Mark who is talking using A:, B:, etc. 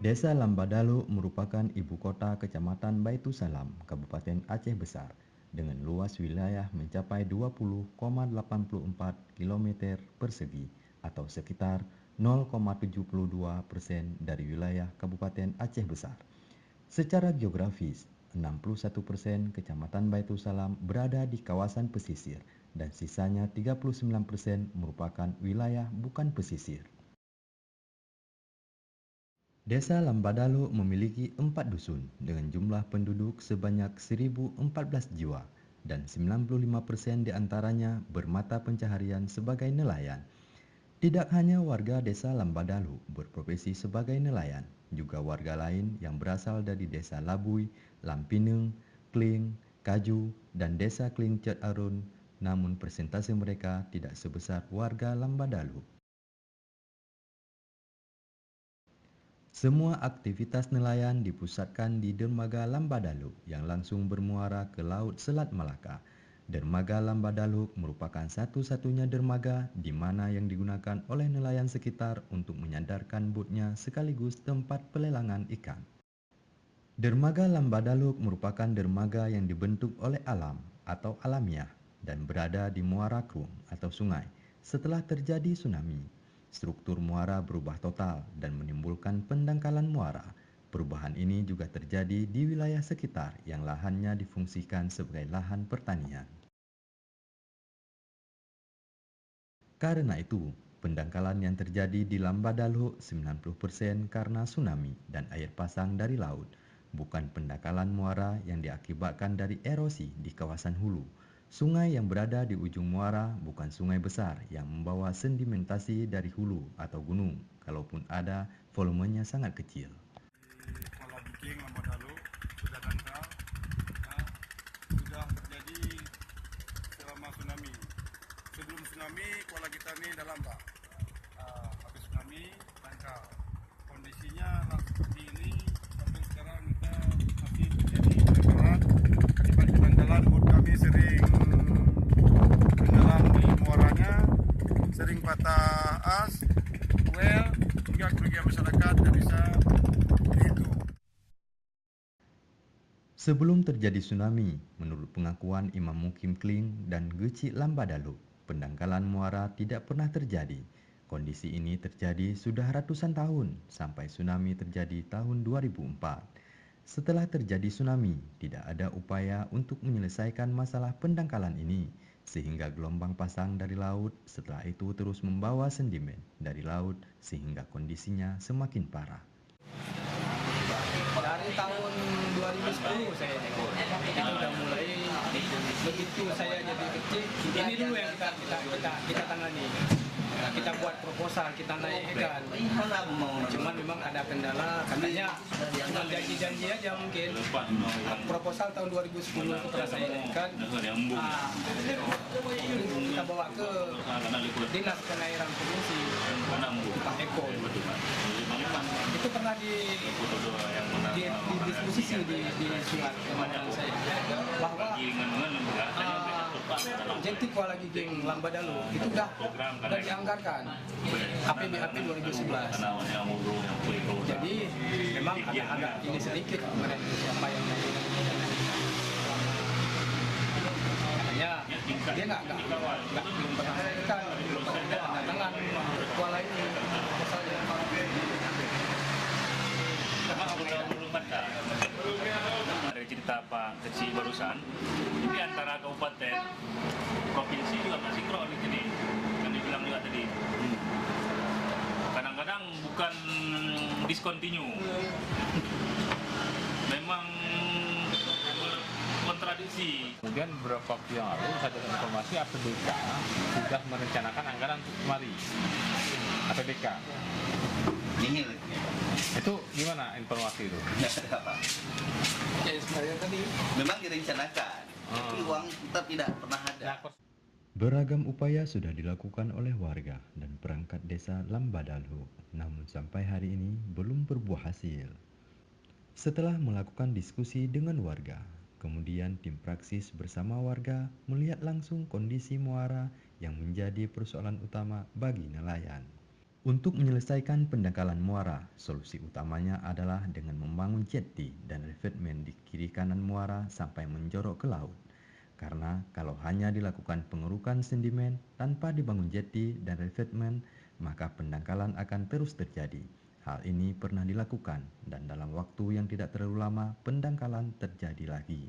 A: Desa Lambadalu merupakan ibu kota Kecamatan Baitussalam, Kabupaten Aceh Besar, dengan luas wilayah mencapai 20,84 km persegi atau sekitar 0,72% dari wilayah Kabupaten Aceh Besar. Secara geografis, 61% Kecamatan Baitussalam berada di kawasan pesisir dan sisanya 39% merupakan wilayah bukan pesisir. Desa Lambadalu memiliki 4 dusun dengan jumlah penduduk sebanyak 1.014 jiwa dan 95% diantaranya bermata pencaharian sebagai nelayan. Tidak hanya warga desa Lambadalu berprofesi sebagai nelayan, juga warga lain yang berasal dari desa Labui, Lampineng, Kling, Kaju, dan desa Kling Cet Arun, namun persentase mereka tidak sebesar warga Lambadalu. Semua aktivitas nelayan dipusatkan di Dermaga Lambadalu yang langsung bermuara ke Laut Selat Malaka. Dermaga Lambadalu merupakan satu-satunya dermaga di mana yang digunakan oleh nelayan sekitar untuk menyandarkan botnya sekaligus tempat pelelangan ikan. Dermaga Lambadalu merupakan dermaga yang dibentuk oleh alam atau alamiah dan berada di muara Krum atau sungai setelah terjadi tsunami. Struktur muara berubah total dan menimbulkan pendangkalan muara. Perubahan ini juga terjadi di wilayah sekitar yang lahannya difungsikan sebagai lahan pertanian. Karena itu, pendangkalan yang terjadi di Lambadalu 90% karena tsunami dan air pasang dari laut, bukan pendangkalan muara yang diakibatkan dari erosi di kawasan hulu. Sungai yang berada di ujung muara bukan sungai besar yang membawa sedimentasi dari hulu atau gunung, kalaupun ada, volumenya sangat kecil.
B: Kuala Bukit, Lambadalu sudah dangkal, sudah terjadi selama tsunami. Sebelum tsunami, kuala kita ini dalam Pak. Habis tsunami, dangkal. Kondisinya seperti ini sampai sekarang kita masih terjadi pendangkalan. Akibat pendangkalan, bot kami sering tenggelam di muaranya, sering patah as, well, hingga kerugian masyarakat dan bisa itu.
A: Sebelum terjadi tsunami, menurut pengakuan Imam Mukim Kling dan Geci Lambadalu, pendangkalan muara tidak pernah terjadi. Kondisi ini terjadi sudah ratusan tahun sampai tsunami terjadi tahun 2004. Setelah terjadi tsunami, tidak ada upaya untuk menyelesaikan masalah pendangkalan ini, sehingga gelombang pasang dari laut setelah itu terus membawa sedimen dari laut sehingga kondisinya semakin parah.
C: Dari tahun 2010 saya ikut. Itu udah mulai begitu saya jadi kecil. Ini dulu yang kita tangani. Kita buat proposal, kita naikkan. Cuman memang ada kendala, katanya cuma janji-janji aja mungkin. Proposal tahun 2010 itu pernah saya naikkan. Kita bawa ke Dinas Penairan Provinsi Pak Eko. Itu pernah didiskusi di surat kemarin saya bahwa jentik kuala giging Lambadalu itu udah dianggarkan APBAP 2011. Jadi memang ada ini sedikit kemarin siapa yang katanya dia nggak belum pernah sampaikan, belum pernah tanda tangan kuala ini proposalnya.
D: Dari cerita Pak Kecil barusan, ini antara kabupaten, provinsi juga nggak sinkron di sini. Kan dibilang juga tadi. Kadang-kadang bukan discontinue, memang kontradiksi.
E: Kemudian beberapa waktu yang lalu saya dapat informasi APBK sudah merencanakan anggaran untuk kemari. APBK.
F: Nihil.
E: Itu gimana informasi itu?
C: Ya sebenarnya tadi
F: Memang direncanakan, tapi uang tetap tidak pernah ada.
A: Beragam upaya sudah dilakukan oleh warga dan perangkat desa Lambadalu, namun sampai hari ini belum berbuah hasil. Setelah melakukan diskusi dengan warga, kemudian tim praksis bersama warga melihat langsung kondisi muara yang menjadi persoalan utama bagi nelayan. Untuk menyelesaikan pendangkalan muara, solusi utamanya adalah dengan membangun jeti dan revetmen di kiri kanan muara sampai menjorok ke laut. Karena kalau hanya dilakukan pengerukan sedimen tanpa dibangun jeti dan revetmen, maka pendangkalan akan terus terjadi. Hal ini pernah dilakukan dan dalam waktu yang tidak terlalu lama pendangkalan terjadi lagi.